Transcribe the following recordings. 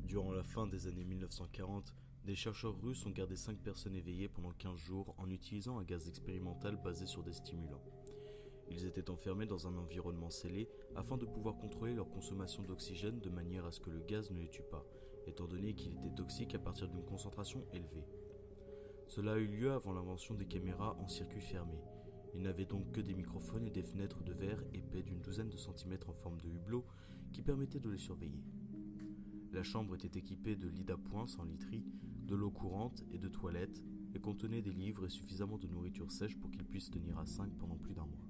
Durant la fin des années 1940, des chercheurs russes ont gardé 5 personnes éveillées pendant 15 jours en utilisant un gaz expérimental basé sur des stimulants. Ils étaient enfermés dans un environnement scellé afin de pouvoir contrôler leur consommation d'oxygène de manière à ce que le gaz ne les tue pas, étant donné qu'il était toxique à partir d'une concentration élevée. Cela a eu lieu avant l'invention des caméras en circuit fermé. Ils n'avaient donc que des microphones et des fenêtres de verre épais d'une douzaine de centimètres en forme de hublot qui permettaient de les surveiller. La chambre était équipée de lits d'appoint sans literie, de l'eau courante et de toilettes, et contenait des livres et suffisamment de nourriture sèche pour qu'ils puissent tenir à 5 pendant plus d'un mois.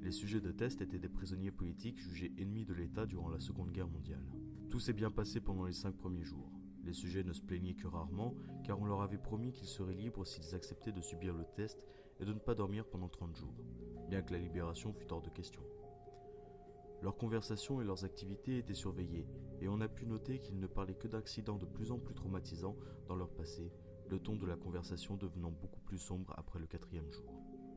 Les sujets de test étaient des prisonniers politiques jugés ennemis de l'État durant la Seconde Guerre mondiale. Tout s'est bien passé pendant les 5 premiers jours. Les sujets ne se plaignaient que rarement, car on leur avait promis qu'ils seraient libres s'ils acceptaient de subir le test et de ne pas dormir pendant 30 jours, bien que la libération fût hors de question. Leurs conversations et leurs activités étaient surveillées, et on a pu noter qu'ils ne parlaient que d'accidents de plus en plus traumatisants dans leur passé, le ton de la conversation devenant beaucoup plus sombre après le 4e jour.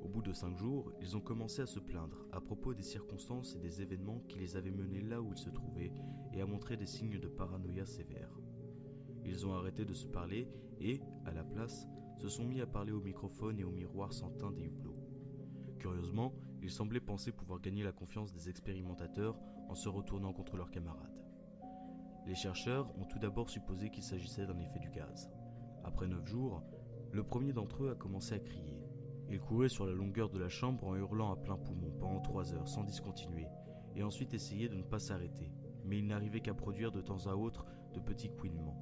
Au bout de 5 jours, ils ont commencé à se plaindre à propos des circonstances et des événements qui les avaient menés là où ils se trouvaient et à montrer des signes de paranoïa sévères. Ils ont arrêté de se parler et, à la place, se sont mis à parler au microphone et au miroir sans teint des hublots. Curieusement, ils semblaient penser pouvoir gagner la confiance des expérimentateurs en se retournant contre leurs camarades. Les chercheurs ont tout d'abord supposé qu'il s'agissait d'un effet du gaz. Après 9 jours, le premier d'entre eux a commencé à crier. Il courait sur la longueur de la chambre en hurlant à plein poumon pendant 3 heures sans discontinuer, et ensuite essayait de ne pas s'arrêter, mais il n'arrivait qu'à produire de temps à autre de petits couinements.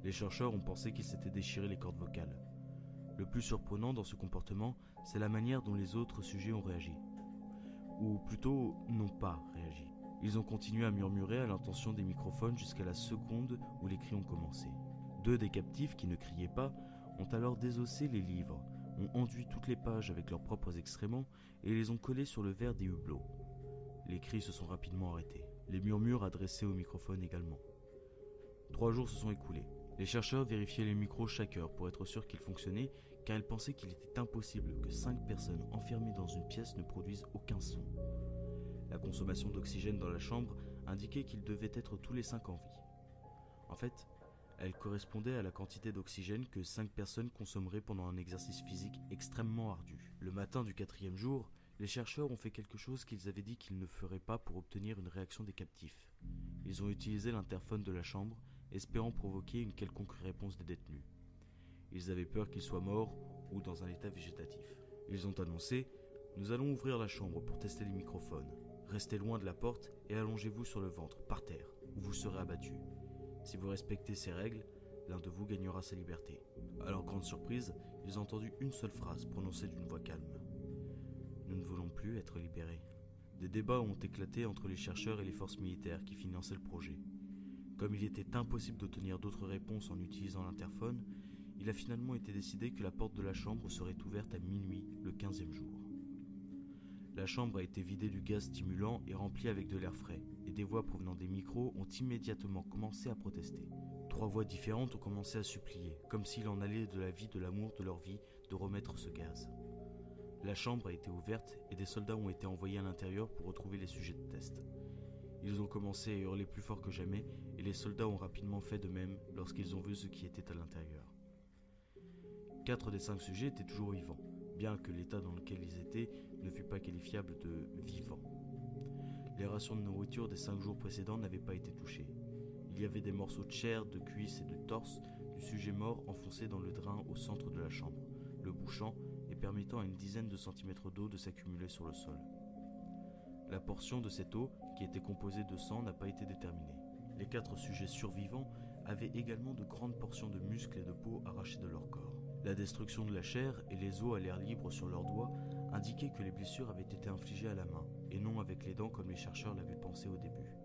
Les chercheurs ont pensé qu'il s'était déchiré les cordes vocales. Le plus surprenant dans ce comportement, c'est la manière dont les autres sujets ont réagi. Ou plutôt, n'ont pas réagi. Ils ont continué à murmurer à l'intention des microphones jusqu'à la seconde où les cris ont commencé. 2 des captifs, qui ne criaient pas, ont alors désossé les livres, ont enduit toutes les pages avec leurs propres excréments et les ont collés sur le verre des hublots. Les cris se sont rapidement arrêtés. Les murmures adressés au microphone également. 3 jours se sont écoulés. Les chercheurs vérifiaient les micros chaque heure pour être sûrs qu'ils fonctionnaient, car ils pensaient qu'il était impossible que 5 personnes enfermées dans une pièce ne produisent aucun son. La consommation d'oxygène dans la chambre indiquait qu'il devait être tous les 5 en vie. En fait, elle correspondait à la quantité d'oxygène que 5 personnes consommeraient pendant un exercice physique extrêmement ardu. Le matin du 4e jour, les chercheurs ont fait quelque chose qu'ils avaient dit qu'ils ne feraient pas pour obtenir une réaction des captifs. Ils ont utilisé l'interphone de la chambre, espérant provoquer une quelconque réponse des détenus. Ils avaient peur qu'ils soient morts ou dans un état végétatif. Ils ont annoncé « Nous allons ouvrir la chambre pour tester les microphones. Restez loin de la porte et allongez-vous sur le ventre, par terre, où vous serez abattu. Si vous respectez ces règles, l'un de vous gagnera sa liberté. » À leur grande surprise, ils ont entendu une seule phrase prononcée d'une voix calme. « Nous ne voulons plus être libérés. » Des débats ont éclaté entre les chercheurs et les forces militaires qui finançaient le projet. Comme il était impossible d'obtenir d'autres réponses en utilisant l'interphone, il a finalement été décidé que la porte de la chambre serait ouverte à minuit le 15e jour. La chambre a été vidée du gaz stimulant et remplie avec de l'air frais, et des voix provenant des micros ont immédiatement commencé à protester. 3 voix différentes ont commencé à supplier, comme s'il en allait de la vie, de l'amour, de leur vie, de remettre ce gaz. La chambre a été ouverte et des soldats ont été envoyés à l'intérieur pour retrouver les sujets de test. Ils ont commencé à hurler plus fort que jamais et les soldats ont rapidement fait de même lorsqu'ils ont vu ce qui était à l'intérieur. 4 des 5 sujets étaient toujours vivants, bien que l'état dans lequel ils étaient ne fût pas qualifiable de vivant. Les rations de nourriture des 5 jours précédents n'avaient pas été touchées. Il y avait des morceaux de chair, de cuisse et de torse du sujet mort enfoncés dans le drain au centre de la chambre, le bouchant et permettant à une dizaine de centimètres d'eau de s'accumuler sur le sol. La portion de cette eau, qui était composée de sang, n'a pas été déterminée. Les 4 sujets survivants avaient également de grandes portions de muscles et de peau arrachées de leur corps. La destruction de la chair et les os à l'air libre sur leurs doigts indiquaient que les blessures avaient été infligées à la main, et non avec les dents comme les chercheurs l'avaient pensé au début.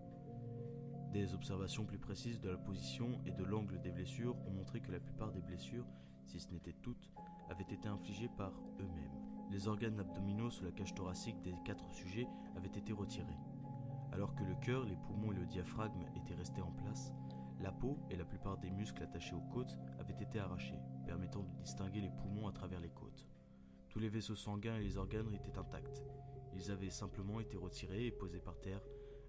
Des observations plus précises de la position et de l'angle des blessures ont montré que la plupart des blessures, si ce n'était toutes, avaient été infligées par eux-mêmes. Les organes abdominaux sous la cage thoracique des 4 sujets avaient été retirés. Alors que le cœur, les poumons et le diaphragme étaient restés en place, la peau et la plupart des muscles attachés aux côtes avaient été arrachés, permettant de distinguer les poumons à travers les côtes. Tous les vaisseaux sanguins et les organes étaient intacts. Ils avaient simplement été retirés et posés par terre,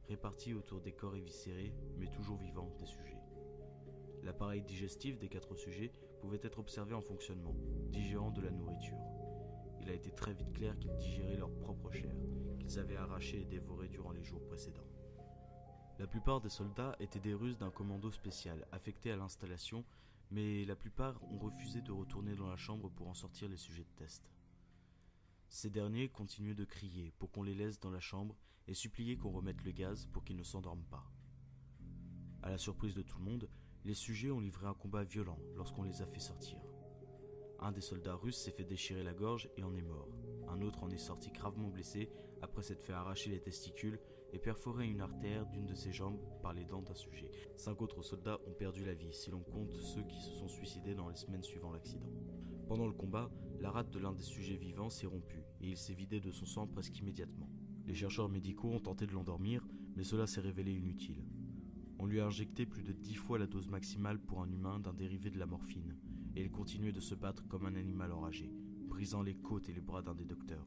répartis autour des corps éviscérés, mais toujours vivants, des sujets. L'appareil digestif des 4 sujets pouvait être observé en fonctionnement, digérant de la nourriture. Il a été très vite clair qu'ils digéraient leur propre chair, qu'ils avaient arrachée et dévorée durant les jours précédents. La plupart des soldats étaient des Russes d'un commando spécial affecté à l'installation, mais la plupart ont refusé de retourner dans la chambre pour en sortir les sujets de test. Ces derniers continuaient de crier pour qu'on les laisse dans la chambre et suppliaient qu'on remette le gaz pour qu'ils ne s'endorment pas. À la surprise de tout le monde, les sujets ont livré un combat violent lorsqu'on les a fait sortir. Un des soldats russes s'est fait déchirer la gorge et en est mort. Un autre en est sorti gravement blessé après s'être fait arracher les testicules et perforer une artère d'une de ses jambes par les dents d'un sujet. 5 autres soldats ont perdu la vie si l'on compte ceux qui se sont suicidés dans les semaines suivant l'accident. Pendant le combat, la rate de l'un des sujets vivants s'est rompue et il s'est vidé de son sang presque immédiatement. Les chercheurs médicaux ont tenté de l'endormir, mais cela s'est révélé inutile. On lui a injecté plus de 10 fois la dose maximale pour un humain d'un dérivé de la morphine, et il continuait de se battre comme un animal enragé, brisant les côtes et les bras d'un des docteurs.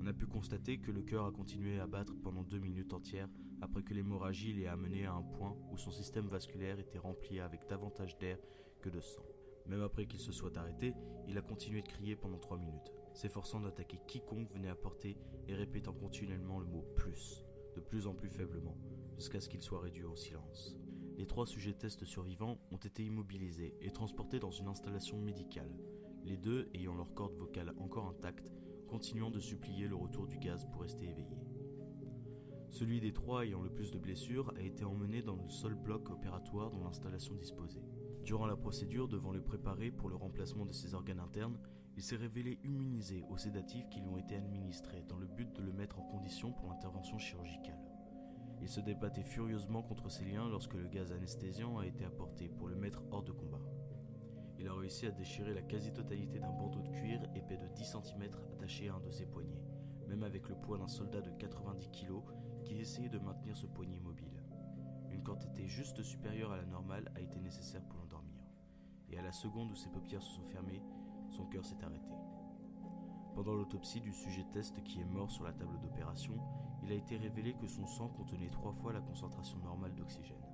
On a pu constater que le cœur a continué à battre pendant 2 minutes entières après que l'hémorragie l'ait amené à un point où son système vasculaire était rempli avec davantage d'air que de sang. Même après qu'il se soit arrêté, il a continué de crier pendant 3 minutes, s'efforçant d'attaquer quiconque venait à portée et répétant continuellement le mot « plus », de plus en plus faiblement, jusqu'à ce qu'il soit réduit au silence. Les 3 sujets test survivants ont été immobilisés et transportés dans une installation médicale, les 2 ayant leur corde vocale encore intacte, continuant de supplier le retour du gaz pour rester éveillés. Celui des 3 ayant le plus de blessures a été emmené dans le seul bloc opératoire dont l'installation disposait. Durant la procédure devant le préparer pour le remplacement de ses organes internes, il s'est révélé immunisé aux sédatifs qui lui ont été administrés dans le but de le mettre en condition pour l'intervention chirurgicale. Il se débattait furieusement contre ses liens lorsque le gaz anesthésiant a été apporté pour le mettre hors de combat. Il a réussi à déchirer la quasi-totalité d'un bandeau de cuir épais de 10 cm attaché à un de ses poignets, même avec le poids d'un soldat de 90 kg qui essayait de maintenir ce poignet immobile. Une quantité juste supérieure à la normale a été nécessaire pour l'endormir, et à la seconde où ses paupières se sont fermées, son cœur s'est arrêté. Pendant l'autopsie du sujet test qui est mort sur la table d'opération, il a été révélé que son sang contenait 3 fois la concentration normale d'oxygène.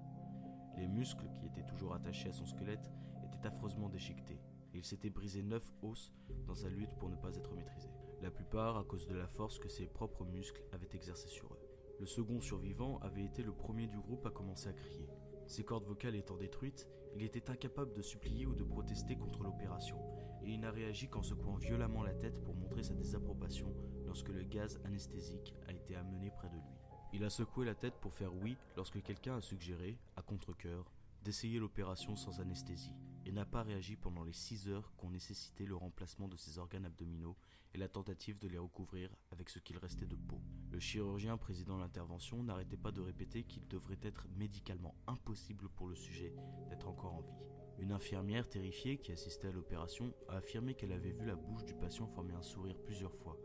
Les muscles qui étaient toujours attachés à son squelette étaient affreusement déchiquetés, et il s'était brisé 9 os dans sa lutte pour ne pas être maîtrisé. La plupart à cause de la force que ses propres muscles avaient exercée sur eux. Le second survivant avait été le premier du groupe à commencer à crier. Ses cordes vocales étant détruites, il était incapable de supplier ou de protester contre l'opération, et il n'a réagi qu'en secouant violemment la tête pour montrer sa désapprobation lorsque le gaz anesthésique a été amené près de lui. Il a secoué la tête pour faire oui lorsque quelqu'un a suggéré, à contre-cœur, d'essayer l'opération sans anesthésie, et n'a pas réagi pendant les 6 heures qu'ont nécessité le remplacement de ses organes abdominaux et la tentative de les recouvrir avec ce qu'il restait de peau. Le chirurgien présidant l'intervention n'arrêtait pas de répéter qu'il devrait être médicalement impossible pour le sujet d'être encore en vie. Une infirmière terrifiée qui assistait à l'opération a affirmé qu'elle avait vu la bouche du patient former un sourire plusieurs fois,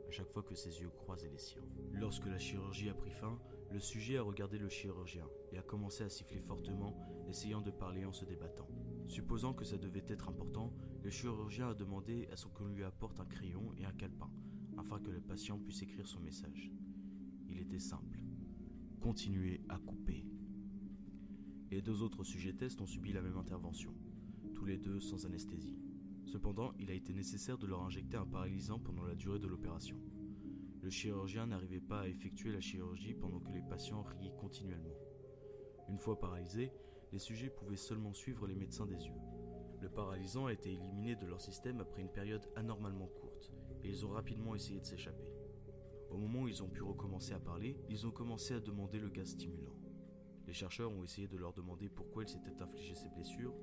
à chaque fois que ses yeux croisaient les siens. Lorsque la chirurgie a pris fin, le sujet a regardé le chirurgien et a commencé à siffler fortement, essayant de parler en se débattant. Supposant que ça devait être important, le chirurgien a demandé à ce qu'on lui apporte un crayon et un calepin, afin que le patient puisse écrire son message. Il était simple. Continuez à couper. Les 2 autres sujets tests ont subi la même intervention, tous les 2 sans anesthésie. Cependant, il a été nécessaire de leur injecter un paralysant pendant la durée de l'opération. Le chirurgien n'arrivait pas à effectuer la chirurgie pendant que les patients riaient continuellement. Une fois paralysés, les sujets pouvaient seulement suivre les médecins des yeux. Le paralysant a été éliminé de leur système après une période anormalement courte, et ils ont rapidement essayé de s'échapper. Au moment où ils ont pu recommencer à parler, ils ont commencé à demander le gaz stimulant. Les chercheurs ont essayé de leur demander pourquoi ils s'étaient infligés ces blessures,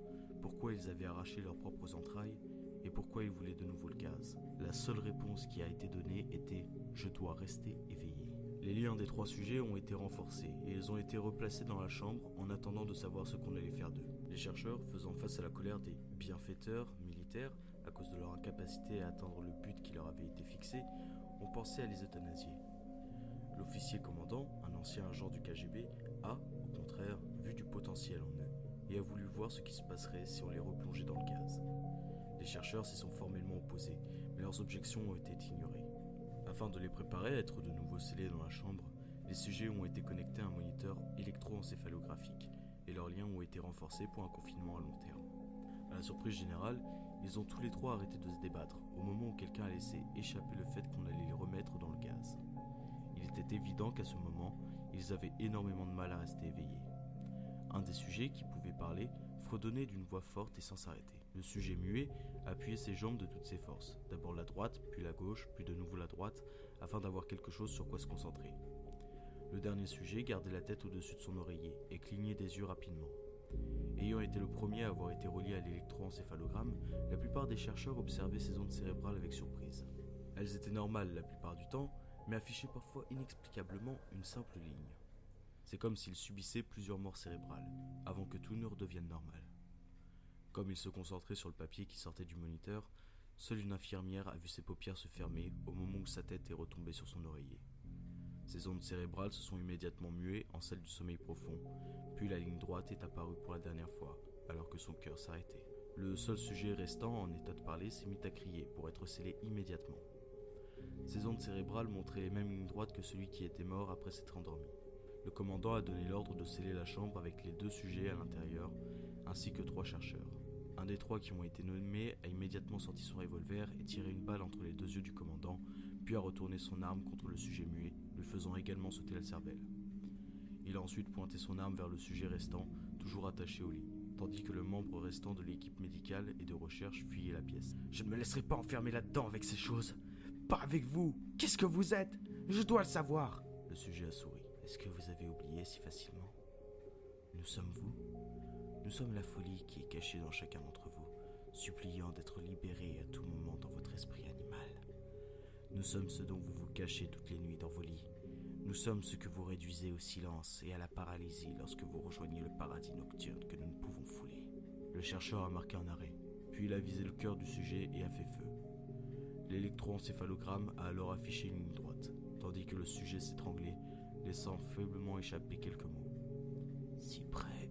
pourquoi ils avaient arraché leurs propres entrailles, et pourquoi ils voulaient de nouveau le gaz. La seule réponse qui a été donnée était « Je dois rester éveillé ». Les liens des 3 sujets ont été renforcés et ils ont été replacés dans la chambre en attendant de savoir ce qu'on allait faire d'eux. Les chercheurs, faisant face à la colère des bienfaiteurs militaires à cause de leur incapacité à atteindre le but qui leur avait été fixé, ont pensé à les euthanasier. L'officier commandant, un ancien agent du KGB, a, au contraire, vu du potentiel en eux et a voulu voir ce qui se passerait si on les replongeait dans le gaz. Les chercheurs s'y sont formellement opposés, mais leurs objections ont été ignorées. Afin de les préparer à être de nouveau scellés dans la chambre, Les sujets ont été connectés à un moniteur électroencéphalographique et leurs liens ont été renforcés pour un confinement à long terme. À la surprise générale, ils ont tous les trois arrêté de se débattre au moment où quelqu'un a laissé échapper le fait qu'on allait les remettre dans le gaz. Il était évident qu'à ce moment, ils avaient énormément de mal à rester éveillés. Un des sujets, qui pouvait parler, fredonnait d'une voix forte et sans s'arrêter. Le sujet muet appuyait ses jambes de toutes ses forces, d'abord la droite, puis la gauche, puis de nouveau la droite, afin d'avoir quelque chose sur quoi se concentrer. Le dernier sujet gardait la tête au-dessus de son oreiller et clignait des yeux rapidement. Ayant été le premier à avoir été relié à l'électroencéphalogramme, la plupart des chercheurs observaient ces ondes cérébrales avec surprise. Elles étaient normales la plupart du temps, mais affichaient parfois inexplicablement une simple ligne. C'est comme s'ils subissaient plusieurs morts cérébrales, avant que tout ne redevienne normal. Comme ils se concentraient sur le papier qui sortait du moniteur, seule une infirmière a vu ses paupières se fermer au moment où sa tête est retombée sur son oreiller. Ces ondes cérébrales se sont immédiatement muées en celles du sommeil profond, puis la ligne droite est apparue pour la dernière fois, alors que son cœur s'arrêtait. Le seul sujet restant en état de parler s'est mis à crier pour être scellé immédiatement. Ces ondes cérébrales montraient les mêmes lignes droites que celui qui était mort après s'être endormi. Le commandant a donné l'ordre de sceller la chambre avec les 2 sujets à l'intérieur, ainsi que 3 chercheurs. Un des 3 qui ont été nommés a immédiatement sorti son revolver et tiré une balle entre les 2 yeux du commandant, puis a retourné son arme contre le sujet muet, lui faisant également sauter la cervelle. Il a ensuite pointé son arme vers le sujet restant, toujours attaché au lit, tandis que le membre restant de l'équipe médicale et de recherche fuyait la pièce. « Je ne me laisserai pas enfermer là-dedans avec ces choses. Pas avec vous. Qu'est-ce que vous êtes? Je dois le savoir. » Le sujet a souri. « Est-ce que vous avez oublié si facilement? Nous sommes vous. Nous sommes la folie qui est cachée dans chacun d'entre vous, suppliant d'être libéré à tout moment dans votre esprit animal. Nous sommes ce dont vous vous cachez toutes les nuits dans vos lits. Nous sommes ce que vous réduisez au silence et à la paralysie lorsque vous rejoignez le paradis nocturne que nous ne pouvons fouler. » Le chercheur a marqué un arrêt, puis il a visé le cœur du sujet et a fait feu. L'électroencéphalogramme a alors affiché une ligne droite, tandis que le sujet s'étranglait, laissant faiblement échapper quelques mots. « Si près,